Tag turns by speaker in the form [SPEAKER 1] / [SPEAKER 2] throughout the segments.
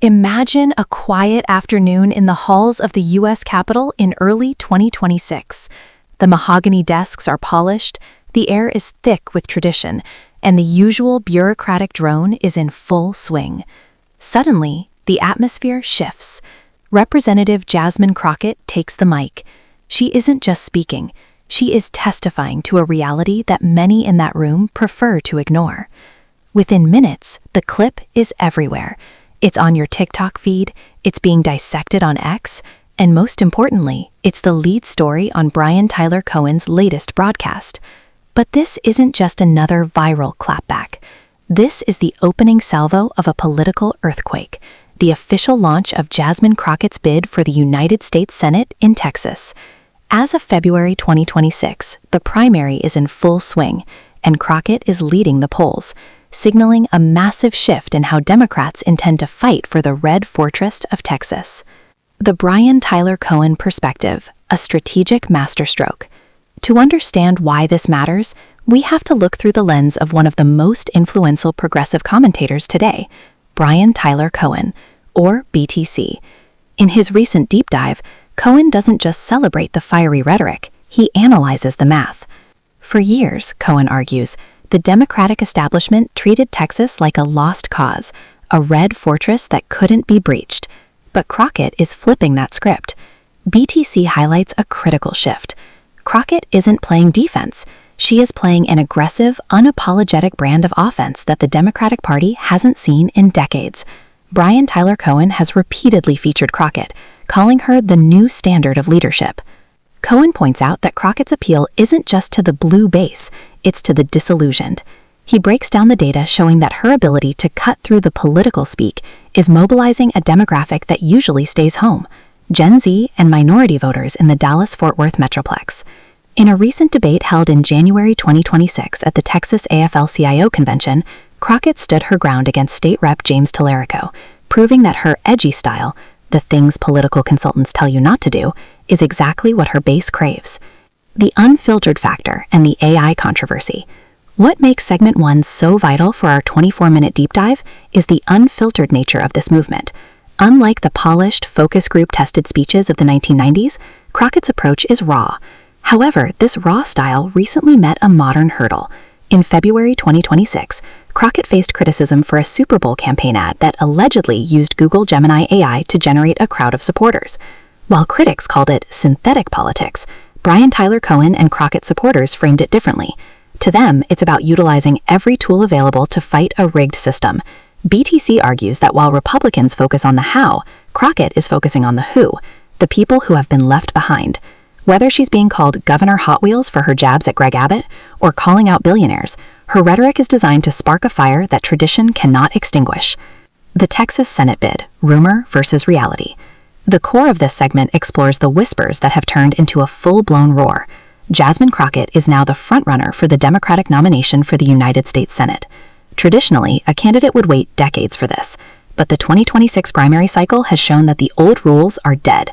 [SPEAKER 1] Imagine a quiet afternoon in the halls of the U.S. Capitol in early 2026. The mahogany desks are polished, the air is thick with tradition, and the usual bureaucratic drone is in full swing. Suddenly, the atmosphere shifts. Representative Jasmine Crockett takes the mic. She isn't just speaking, she is testifying to a reality that many in that room prefer to ignore. Within minutes, the clip is everywhere. It's on your TikTok feed, it's being dissected on X, and most importantly, it's the lead story on Brian Tyler Cohen's latest broadcast. But this isn't just another viral clapback. This is the opening salvo of a political earthquake, the official launch of Jasmine Crockett's bid for the United States Senate in Texas. As of February 2026, the primary is in full swing, and Crockett is leading the polls, signaling a massive shift in how Democrats intend to fight for the red fortress of Texas. The Brian Tyler Cohen perspective, a strategic masterstroke. To understand why this matters, we have to look through the lens of one of the most influential progressive commentators today, Brian Tyler Cohen, or BTC. In his recent deep dive, Cohen doesn't just celebrate the fiery rhetoric, he analyzes the math. For years, Cohen argues, the Democratic establishment treated Texas like a lost cause, a red fortress that couldn't be breached. But Crockett is flipping that script. BTC highlights a critical shift. Crockett isn't playing defense. She is playing an aggressive, unapologetic brand of offense that the Democratic Party hasn't seen in decades. Brian Tyler Cohen has repeatedly featured Crockett, calling her the new standard of leadership. Cohen points out that Crockett's appeal isn't just to the blue base, it's to the disillusioned. He breaks down the data showing that her ability to cut through the political speak is mobilizing a demographic that usually stays home, Gen Z and minority voters in the Dallas-Fort Worth Metroplex. In a recent debate held in January 2026 at the Texas AFL-CIO convention, Crockett stood her ground against State Rep James Tallarico, proving that her edgy style, the things political consultants tell you not to do, is exactly what her base craves. The unfiltered factor and the AI controversy. What makes segment 1 so vital for our 24-minute deep dive is the unfiltered nature of this movement. Unlike the polished, focus group-tested speeches of the 1990s, Crockett's approach is raw. However, this raw style recently met a modern hurdle. In February 2026, Crockett faced criticism for a Super Bowl campaign ad that allegedly used Google Gemini AI to generate a crowd of supporters. While critics called it synthetic politics, Brian Tyler Cohen and Crockett supporters framed it differently. To them, it's about utilizing every tool available to fight a rigged system. BTC argues that while Republicans focus on the how, Crockett is focusing on the who, the people who have been left behind. Whether she's being called Governor Hot Wheels for her jabs at Greg Abbott or calling out billionaires, her rhetoric is designed to spark a fire that tradition cannot extinguish. The Texas Senate bid, rumor versus reality. The core of this segment explores the whispers that have turned into a full-blown roar. Jasmine Crockett is now the frontrunner for the Democratic nomination for the United States Senate. Traditionally, a candidate would wait decades for this, but the 2026 primary cycle has shown that the old rules are dead.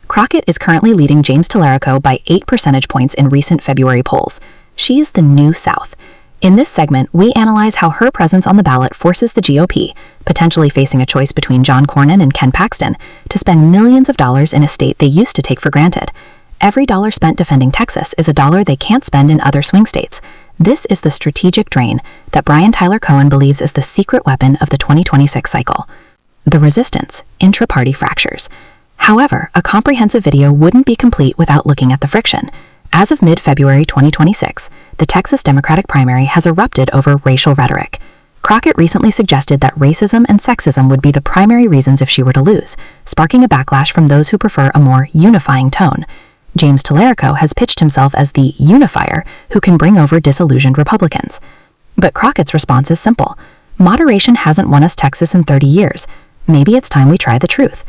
[SPEAKER 1] Crockett is currently leading James Tallarico by 8 percentage points in recent February polls. She is the new South. In this segment, we analyze how her presence on the ballot forces the GOP, potentially facing a choice between John Cornyn and Ken Paxton, to spend millions of dollars in a state they used to take for granted. Every dollar spent defending Texas is a dollar they can't spend in other swing states. This is the strategic drain that Brian Tyler Cohen believes is the secret weapon of the 2026 cycle. The resistance, intra-party fractures. However, a comprehensive video wouldn't be complete without looking at the friction. As of mid-February 2026, the Texas Democratic primary has erupted over racial rhetoric. Crockett recently suggested that racism and sexism would be the primary reasons if she were to lose, sparking a backlash from those who prefer a more unifying tone. James Tallarico has pitched himself as the unifier who can bring over disillusioned Republicans. But Crockett's response is simple. Moderation hasn't won us Texas in 30 years. Maybe it's time we try the truth.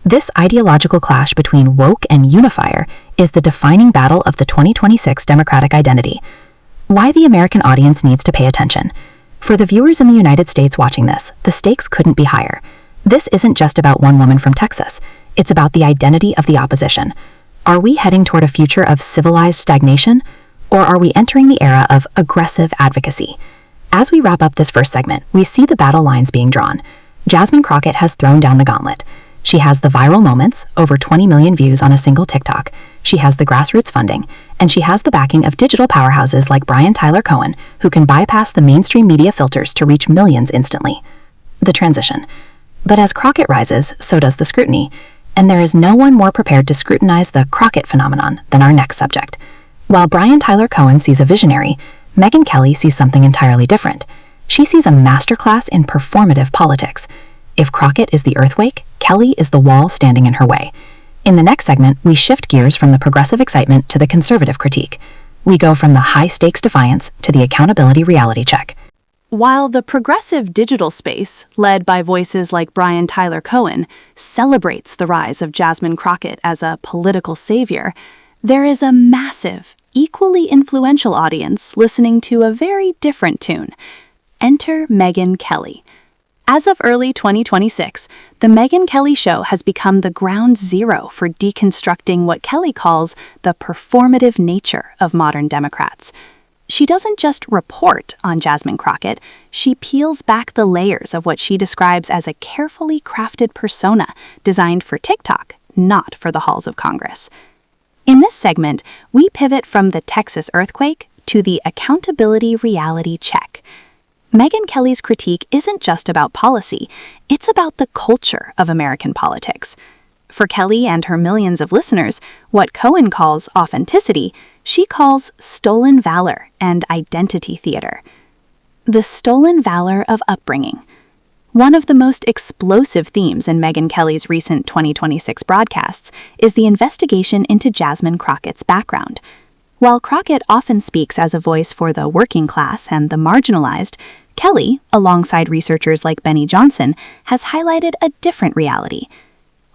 [SPEAKER 1] This ideological clash between woke and unifier is the defining battle of the 2026 Democratic identity. Why the American audience needs to pay attention. For the viewers in the United States watching this, the stakes couldn't be higher. This isn't just about one woman from Texas. It's about the identity of the opposition. Are we heading toward a future of civilized stagnation, or are we entering the era of aggressive advocacy? As we wrap up this first segment, we see the battle lines being drawn. Jasmine Crockett has thrown down the gauntlet. She has the viral moments, over 20 million views on a single TikTok. She has the grassroots funding, and she has the backing of digital powerhouses like Brian Tyler Cohen, who can bypass the mainstream media filters to reach millions instantly. The transition. But as Crockett rises, so does the scrutiny, and there is no one more prepared to scrutinize the Crockett phenomenon than our next subject. While Brian Tyler Cohen sees a visionary, Megyn Kelly sees something entirely different. She sees a masterclass in performative politics. If Crockett is the earthquake, Kelly is the wall standing in her way. In the next segment, we shift gears from the progressive excitement to the conservative critique. We go from the high-stakes defiance to the accountability reality check.
[SPEAKER 2] While the progressive digital space, led by voices like Brian Tyler Cohen, celebrates the rise of Jasmine Crockett as a political savior, there is a massive, equally influential audience listening to a very different tune. Enter Megyn Kelly. As of early 2026, the Megyn Kelly Show has become the ground zero for deconstructing what Kelly calls the performative nature of modern Democrats. She doesn't just report on Jasmine Crockett, she peels back the layers of what she describes as a carefully crafted persona designed for TikTok, not for the halls of Congress. In this segment, we pivot from the Texas earthquake to the accountability reality check. Megyn Kelly's critique isn't just about policy, it's about the culture of American politics. For Kelly and her millions of listeners, what Cohen calls authenticity, she calls stolen valor and identity theater. The stolen valor of upbringing. One of the most explosive themes in Megyn Kelly's recent 2026 broadcasts is the investigation into Jasmine Crockett's background. While Crockett often speaks as a voice for the working class and the marginalized, Kelly, alongside researchers like Benny Johnson, has highlighted a different reality.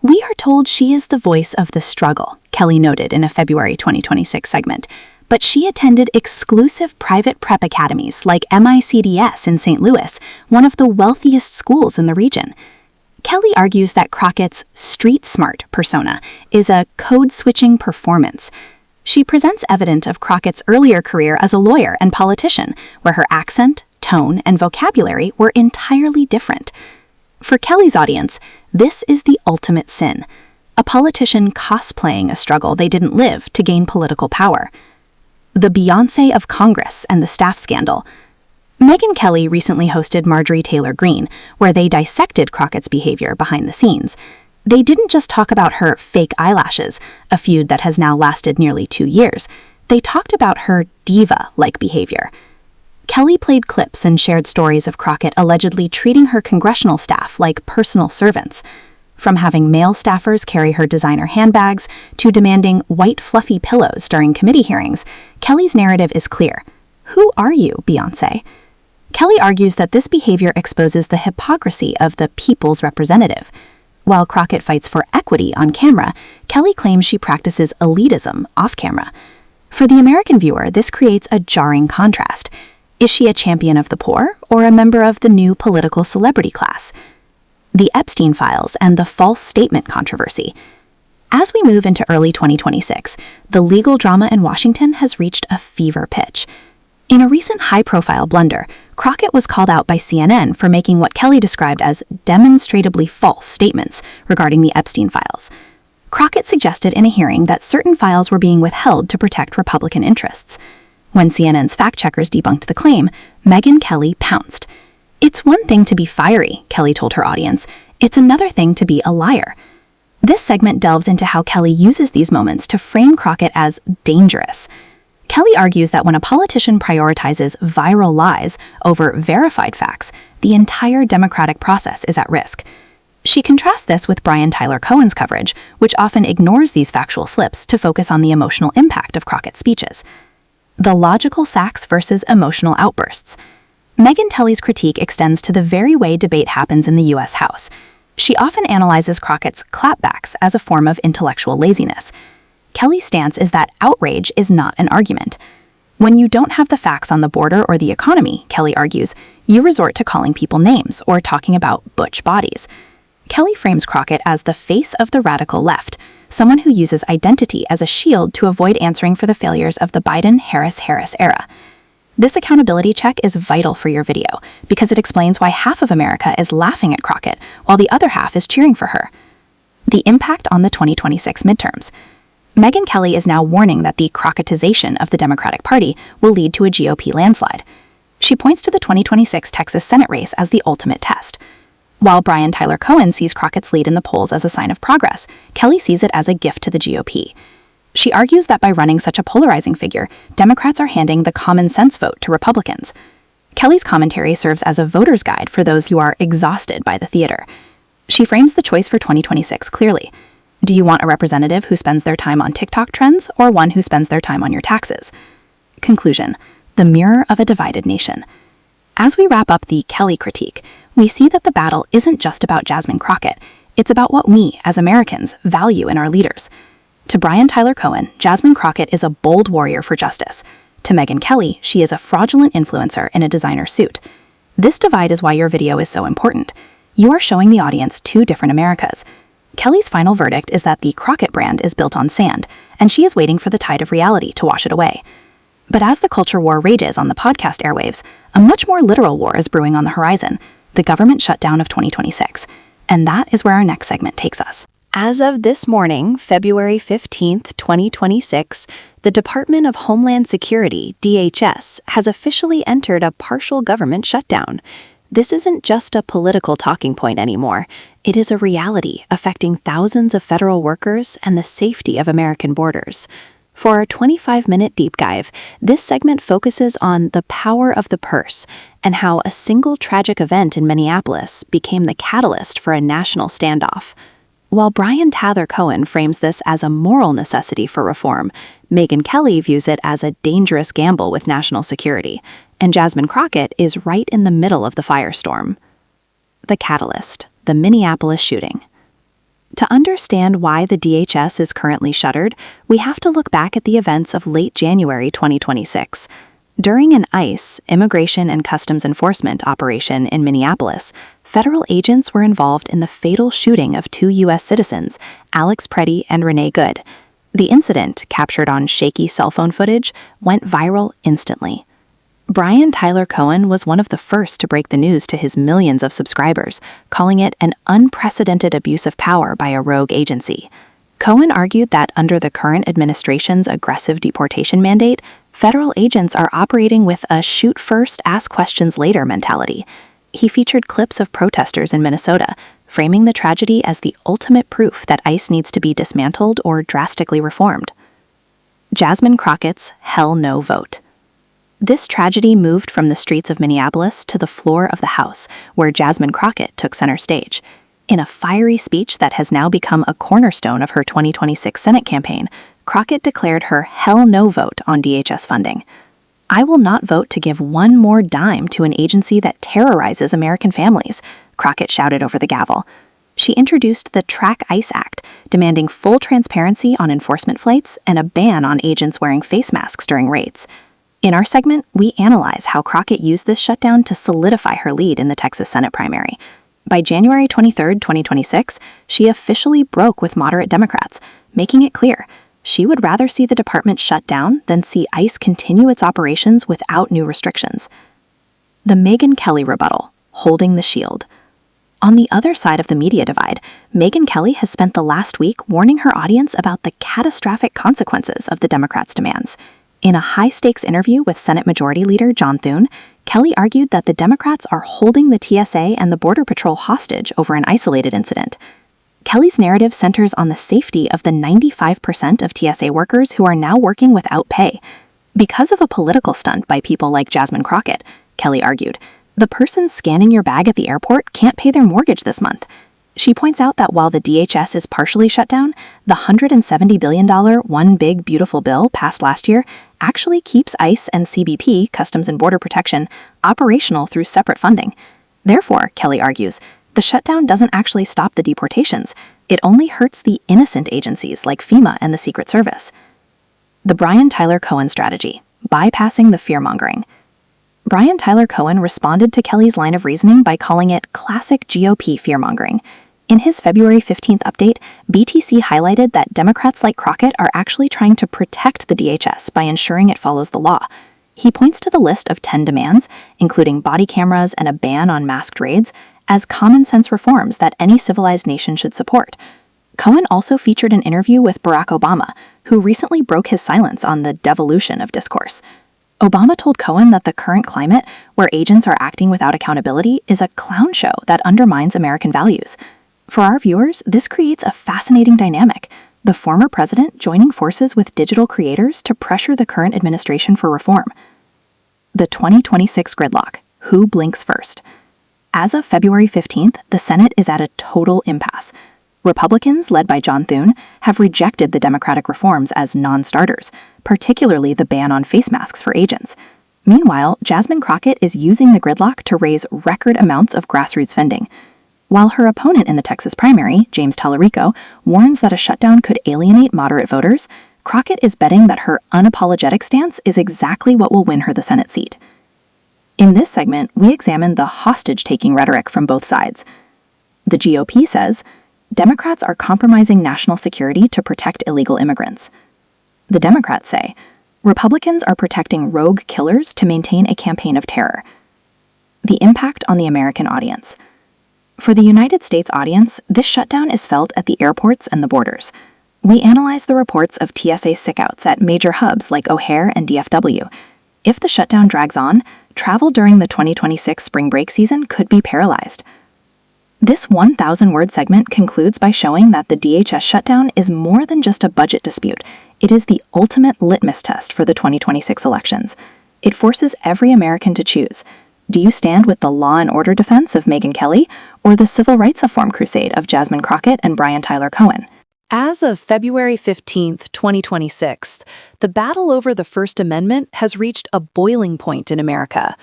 [SPEAKER 2] We are told she is the voice of the struggle, Kelly noted in a February 2026 segment, but she attended exclusive private prep academies like MICDS in St. Louis, one of the wealthiest schools in the region. Kelly argues that Crockett's street-smart persona is a code-switching performance. She presents evidence of Crockett's earlier career as a lawyer and politician, where her accent, tone, and vocabulary were entirely different. For Kelly's audience, this is the ultimate sin. A politician cosplaying a struggle they didn't live to gain political power. The Beyoncé of Congress and the staff scandal. Megyn Kelly recently hosted Marjorie Taylor Greene, where they dissected Crockett's behavior behind the scenes. They didn't just talk about her fake eyelashes, a feud that has now lasted nearly 2 years. They talked about her diva-like behavior. Kelly played clips and shared stories of Crockett allegedly treating her congressional staff like personal servants. From having male staffers carry her designer handbags to demanding white fluffy pillows during committee hearings, Kelly's narrative is clear. Who are you, Beyoncé? Kelly argues that this behavior exposes the hypocrisy of the people's representative. While Crockett fights for equity on camera, Kelly claims she practices elitism off camera. For the American viewer, this creates a jarring contrast. Is she a champion of the poor or a member of the new political celebrity class? The Epstein files and the false statement controversy. As we move into early 2026, the legal drama in Washington has reached a fever pitch. In a recent high-profile blunder, Crockett was called out by CNN for making what Kelly described as demonstrably false statements regarding the Epstein files. Crockett suggested in a hearing that certain files were being withheld to protect Republican interests. When CNN's fact-checkers debunked the claim, Megyn Kelly pounced. It's one thing to be fiery, Kelly told her audience. It's another thing to be a liar. This segment delves into how Kelly uses these moments to frame Crockett as dangerous. Kelly argues that when a politician prioritizes viral lies over verified facts, the entire democratic process is at risk. She contrasts this with Brian Tyler Cohen's coverage, which often ignores these factual slips to focus on the emotional impact of Crockett's speeches. The logical sacks versus emotional outbursts. Megyn Kelly's critique extends to the very way debate happens in the U.S. House. She often analyzes Crockett's clapbacks as a form of intellectual laziness. Kelly's stance is that outrage is not an argument. When you don't have the facts on the border or the economy, Kelly argues, you resort to calling people names or talking about butch bodies. Kelly frames Crockett as the face of the radical left, someone who uses identity as a shield to avoid answering for the failures of the Biden-Harris-Harris era.
[SPEAKER 1] This accountability check is vital for your video because it explains why half of America is laughing at Crockett while the other half is cheering for her. The impact on the 2026 midterms. Megyn Kelly is now warning that the Crockettization of the Democratic Party will lead to a GOP landslide. She points to the 2026 Texas Senate race as the ultimate test. While Brian Tyler Cohen sees Crockett's lead in the polls as a sign of progress, Kelly sees it as a gift to the GOP. She argues that by running such a polarizing figure, Democrats are handing the common sense vote to Republicans. Kelly's commentary serves as a voter's guide for those who are exhausted by the theater. She frames the choice for 2026 clearly. Do you want a representative who spends their time on TikTok trends or one who spends their time on your taxes? Conclusion: the mirror of a divided nation. As we wrap up the Kelly critique, we see that the battle isn't just about Jasmine Crockett. It's about what we, as Americans, value in our leaders. To Brian Tyler Cohen, Jasmine Crockett is a bold warrior for justice. To Megyn Kelly, she is a fraudulent influencer in a designer suit. This divide is why your video is so important. You are showing the audience two different Americas. Kelly's final verdict is that the Crockett brand is built on sand, and she is waiting for the tide of reality to wash it away. But as the culture war rages on the podcast airwaves, a much more literal war is brewing on the horizon, the government shutdown of 2026. And that is where our next segment takes us. As of this morning, February 15th, 2026, the Department of Homeland Security, DHS, has officially entered a partial government shutdown. This isn't just a political talking point anymore. It is a reality affecting thousands of federal workers and the safety of American borders. For our 25-minute deep dive, this segment focuses on the power of the purse and how a single tragic event in Minneapolis became the catalyst for a national standoff. While Brian Tyler Cohen frames this as a moral necessity for reform, Megyn Kelly views it as a dangerous gamble with national security, and Jasmine Crockett is right in the middle of the firestorm. The catalyst, the Minneapolis shooting. To understand why the DHS is currently shuttered, we have to look back at the events of late January 2026. During an ICE, Immigration and Customs Enforcement operation in Minneapolis, federal agents were involved in the fatal shooting of two U.S. citizens, Alex Preddy and Renee Good. The incident, captured on shaky cell phone footage, went viral instantly. Brian Tyler Cohen was one of the first to break the news to his millions of subscribers, calling it an unprecedented abuse of power by a rogue agency. Cohen argued that under the current administration's aggressive deportation mandate, federal agents are operating with a shoot first, ask questions later mentality. He featured clips of protesters in Minnesota, framing the tragedy as the ultimate proof that ICE needs to be dismantled or drastically reformed. Jasmine Crockett's Hell No vote. This tragedy moved from the streets of Minneapolis to the floor of the House, where Jasmine Crockett took center stage. In a fiery speech that has now become a cornerstone of her 2026 Senate campaign, Crockett declared her hell no vote on DHS funding. "I will not vote to give one more dime to an agency that terrorizes American families," Crockett shouted over the gavel. She introduced the Track ICE Act, demanding full transparency on enforcement flights and a ban on agents wearing face masks during raids. In our segment, we analyze how Crockett used this shutdown to solidify her lead in the Texas Senate primary. By January 23, 2026, she officially broke with moderate Democrats, making it clear she would rather see the department shut down than see ICE continue its operations without new restrictions. The Megyn Kelly rebuttal, holding the shield. On the other side of the media divide, Megyn Kelly has spent the last week warning her audience about the catastrophic consequences of the Democrats' demands. In a high-stakes interview with Senate Majority Leader John Thune, Kelly argued that the Democrats are holding the TSA and the Border Patrol hostage over an isolated incident. Kelly's narrative centers on the safety of the 95% of TSA workers who are now working without pay. Because of a political stunt by people like Jasmine Crockett, Kelly argued, the person scanning your bag at the airport can't pay their mortgage this month. She points out that while the DHS is partially shut down, the $170 billion One Big Beautiful Bill passed last year actually keeps ICE and CBP, Customs and Border Protection, operational through separate funding. Therefore, Kelly argues, the shutdown doesn't actually stop the deportations. It only hurts the innocent agencies like FEMA and the Secret Service. The Brian Tyler Cohen strategy, bypassing the fear-mongering. Brian Tyler Cohen responded to Kelly's line of reasoning by calling it classic GOP fear-mongering. In his February 15th update, BTC highlighted that Democrats like Crockett are actually trying to protect the DHS by ensuring it follows the law. He points to the list of 10 demands, including body cameras and a ban on masked raids, as common-sense reforms that any civilized nation should support. Cohen also featured an interview with Barack Obama, who recently broke his silence on the devolution of discourse. Obama told Cohen that the current climate, where agents are acting without accountability, is a clown show that undermines American values. For our viewers, this creates a fascinating dynamic: the former president joining forces with digital creators to pressure the current administration for reform. The 2026 gridlock: who blinks first? As of February 15th, the Senate is at a total impasse. Republicans, led by John Thune, have rejected the Democratic reforms as non-starters, particularly the ban on face masks for agents. Meanwhile, Jasmine Crockett is using the gridlock to raise record amounts of grassroots funding. While her opponent in the Texas primary, James Tallarico, warns that a shutdown could alienate moderate voters, Crockett is betting that her unapologetic stance is exactly what will win her the Senate seat. In this segment, we examine the hostage-taking rhetoric from both sides. The GOP says, Democrats are compromising national security to protect illegal immigrants. The Democrats say, Republicans are protecting rogue killers to maintain a campaign of terror. The impact on the American audience. For the United States audience, this shutdown is felt at the airports and the borders. We analyze the reports of TSA sickouts at major hubs like O'Hare and DFW. If the shutdown drags on, travel during the 2026 spring break season could be paralyzed. This 1,000-word segment concludes by showing that the DHS shutdown is more than just a budget dispute. It is the ultimate litmus test for the 2026 elections. It forces every American to choose. Do you stand with the law and order defense of Megyn Kelly or the civil rights reform crusade of Jasmine Crockett and Brian Tyler Cohen?
[SPEAKER 2] As of February 15, 2026, the battle over the First Amendment has reached a boiling point in America.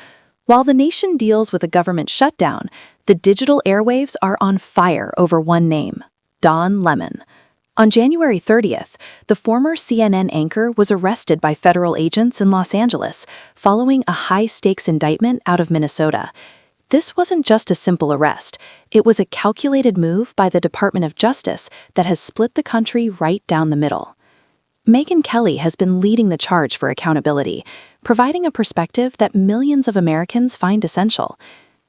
[SPEAKER 2] While the nation deals with a government shutdown, the digital airwaves are on fire over one name: Don Lemon. On January 30th, the former CNN anchor was arrested by federal agents in Los Angeles following a high-stakes indictment out of Minnesota. This wasn't just a simple arrest. It was a calculated move by the Department of Justice that has split the country right down the middle. Megyn Kelly has been leading the charge for accountability, providing a perspective that millions of Americans find essential.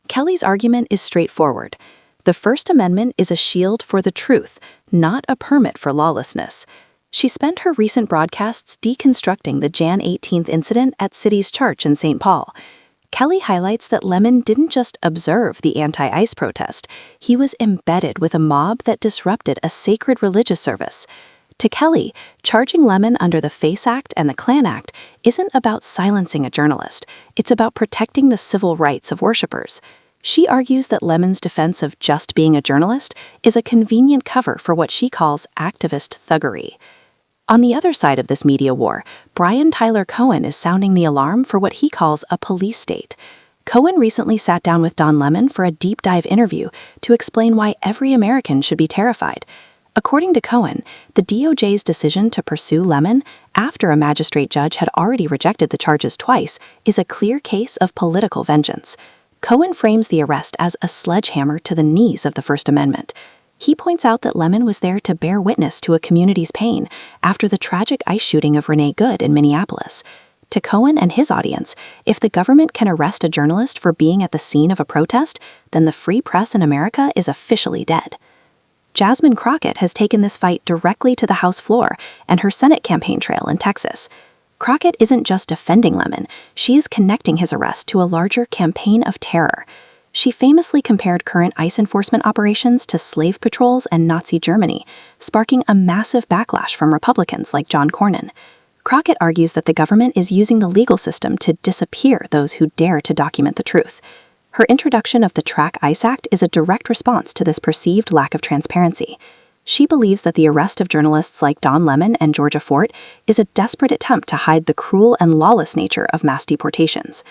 [SPEAKER 2] Kelly's argument is straightforward. The First Amendment is a shield for the truth, not a permit for lawlessness. She spent her recent broadcasts deconstructing the Jan 18th incident at City's Church in St. Paul. Kelly highlights that Lemon didn't just observe the anti-ICE protest, he was embedded with a mob that disrupted a sacred religious service. To Kelly, charging Lemon under the FACE Act and the Klan Act isn't about silencing a journalist, it's about protecting the civil rights of worshipers. She argues that Lemon's defense of just being a journalist is a convenient cover for what she calls activist thuggery. On the other side of this media war, Brian Tyler Cohen is sounding the alarm for what he calls a police state. Cohen recently sat down with Don Lemon for a deep-dive interview to explain why every American should be terrified. According to Cohen, the DOJ's decision to pursue Lemon after a magistrate judge had already rejected the charges twice is a clear case of political vengeance. Cohen frames the arrest as a sledgehammer to the knees of the First Amendment. He points out that Lemon was there to bear witness to a community's pain after the tragic ICE shooting of Renee Good in Minneapolis. To Cohen and his audience, if the government can arrest a journalist for being at the scene of a protest, then the free press in America is officially dead. Jasmine Crockett has taken this fight directly to the House floor and her Senate campaign trail in Texas. Crockett isn't just defending Lemon, she is connecting his arrest to a larger campaign of terror. She famously compared current ICE enforcement operations to slave patrols and Nazi Germany, sparking a massive backlash from Republicans like John Cornyn. Crockett argues that the government is using the legal system to disappear those who dare to document the truth. Her introduction of the Track ICE Act is a direct response to this perceived lack of transparency. She believes that the arrest of journalists like Don Lemon and Georgia Fort is a desperate attempt to hide the cruel and lawless nature of mass deportations.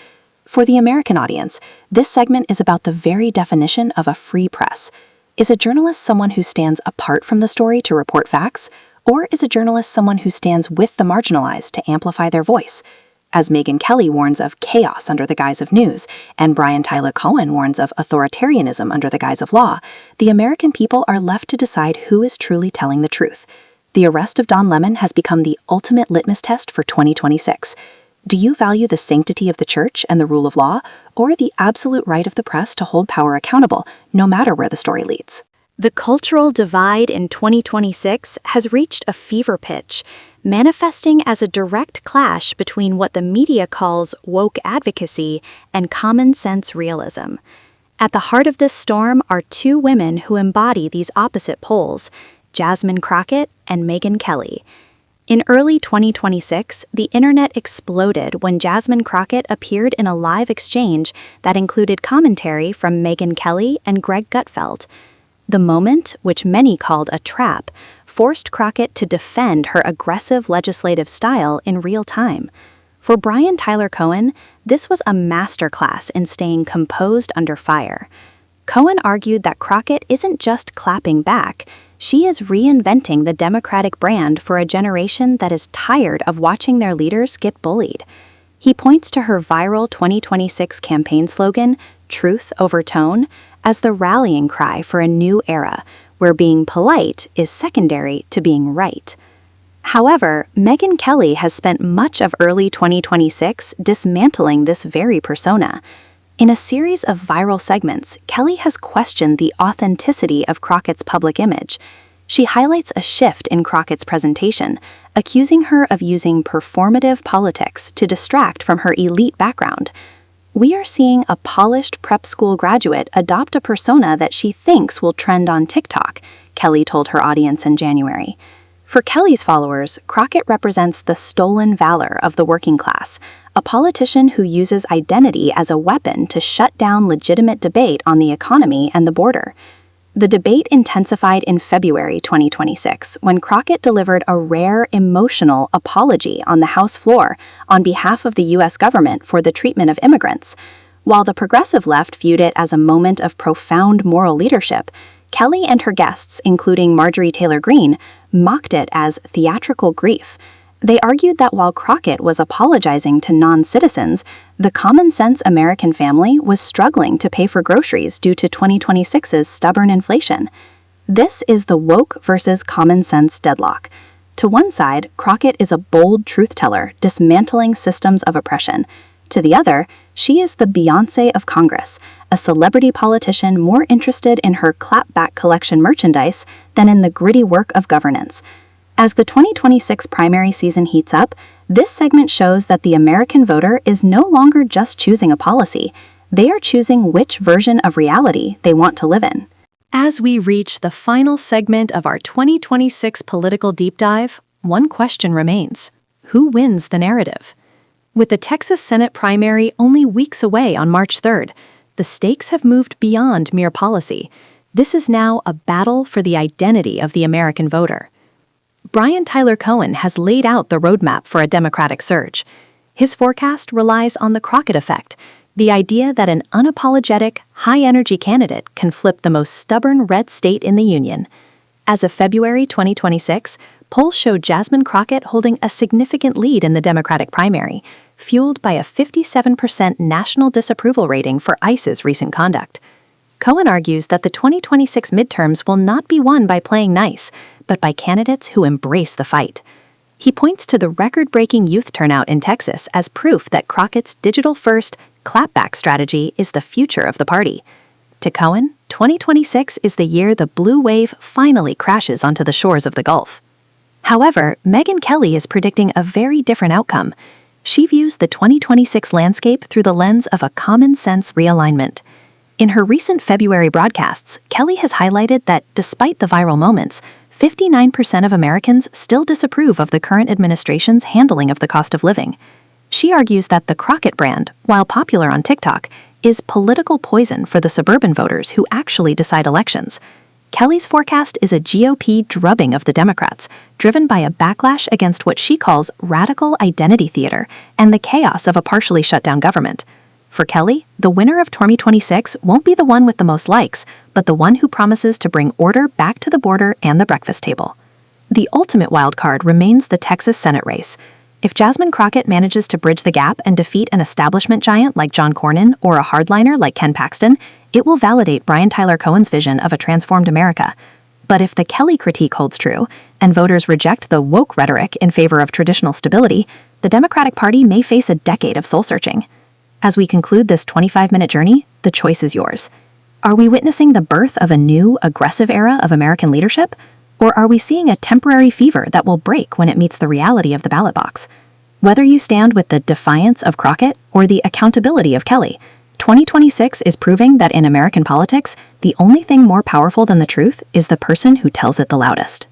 [SPEAKER 2] For the American audience, this segment is about the very definition of a free press. Is a journalist someone who stands apart from the story to report facts, or is a journalist someone who stands with the marginalized to amplify their voice? As Megyn Kelly warns of chaos under the guise of news, and Brian Tyler Cohen warns of authoritarianism under the guise of law, the American people are left to decide who is truly telling the truth. The arrest of Don Lemon has become the ultimate litmus test for 2026. Do you value the sanctity of the church and the rule of law, or the absolute right of the press to hold power accountable, no matter where the story leads?
[SPEAKER 1] The cultural divide in 2026 has reached a fever pitch, manifesting as a direct clash between what the media calls woke advocacy and common-sense realism. At the heart of this storm are two women who embody these opposite poles, Jasmine Crockett and Megyn Kelly. In early 2026, the internet exploded when Jasmine Crockett appeared in a live exchange that included commentary from Megyn Kelly and Greg Gutfeld. The moment, which many called a trap, forced Crockett to defend her aggressive legislative style in real time. For Brian Tyler Cohen, this was a masterclass in staying composed under fire. Cohen argued that Crockett isn't just clapping back, she is reinventing the Democratic brand for a generation that is tired of watching their leaders get bullied. He points to her viral 2026 campaign slogan, "Truth over Tone," as the rallying cry for a new era, where being polite is secondary to being right. However, Megyn Kelly has spent much of early 2026 dismantling this very persona. In a series of viral segments, Kelly has questioned the authenticity of Crockett's public image. She highlights a shift in Crockett's presentation, accusing her of using performative politics to distract from her elite background. We are seeing a polished prep school graduate adopt a persona that she thinks will trend on TikTok, Kelly told her audience in January. For Kelly's followers, Crockett represents the stolen valor of the working class, a politician who uses identity as a weapon to shut down legitimate debate on the economy and the border. The debate intensified in February 2026 when Crockett delivered a rare emotional apology on the House floor on behalf of the U.S. government for the treatment of immigrants. While the progressive left viewed it as a moment of profound moral leadership, Kelly and her guests, including Marjorie Taylor Greene, mocked it as theatrical grief. They argued that while Crockett was apologizing to non-citizens, the common-sense American family was struggling to pay for groceries due to 2026's stubborn inflation. This is the woke versus common-sense deadlock. To one side, Crockett is a bold truth-teller, dismantling systems of oppression. To the other, she is the Beyoncé of Congress, a celebrity politician more interested in her clapback collection merchandise than in the gritty work of governance. As the 2026 primary season heats up, this segment shows that the American voter is no longer just choosing a policy. They are choosing which version of reality they want to live in. As we reach the final segment of our 2026 political deep dive, one question remains: who wins the narrative? With the Texas Senate primary only weeks away on March 3rd, the stakes have moved beyond mere policy. This is now a battle for the identity of the American voter. Brian Tyler Cohen has laid out the roadmap for a Democratic surge. His forecast relies on the Crockett effect, the idea that an unapologetic, high-energy candidate can flip the most stubborn red state in the union. As of February 2026, polls showed Jasmine Crockett holding a significant lead in the Democratic primary, fueled by a 57% national disapproval rating for ICE's recent conduct. Cohen argues that the 2026 midterms will not be won by playing nice, but by candidates who embrace the fight. He points to the record-breaking youth turnout in Texas as proof that Crockett's digital-first, clapback strategy is the future of the party. To Cohen, 2026 is the year the blue wave finally crashes onto the shores of the Gulf. However, Megyn Kelly is predicting a very different outcome. She views the 2026 landscape through the lens of a common-sense realignment. In her recent February broadcasts, Kelly has highlighted that despite the viral moments, 59% of Americans still disapprove of the current administration's handling of the cost of living. She argues that the Crockett brand, while popular on TikTok, is political poison for the suburban voters who actually decide elections. Kelly's forecast is a GOP drubbing of the Democrats, driven by a backlash against what she calls radical identity theater and the chaos of a partially shut down government. For Kelly, the winner of 2026 won't be the one with the most likes, but the one who promises to bring order back to the border and the breakfast table. The ultimate wildcard remains the Texas Senate race. If Jasmine Crockett manages to bridge the gap and defeat an establishment giant like John Cornyn or a hardliner like Ken Paxton, it will validate Brian Tyler Cohen's vision of a transformed America. But if the Kelly critique holds true, and voters reject the woke rhetoric in favor of traditional stability, the Democratic Party may face a decade of soul-searching. As we conclude this 25-minute journey, the choice is yours. Are we witnessing the birth of a new, aggressive era of American leadership? Or are we seeing a temporary fever that will break when it meets the reality of the ballot box? Whether you stand with the defiance of Crockett or the accountability of Kelly, 2026 is proving that in American politics, the only thing more powerful than the truth is the person who tells it the loudest.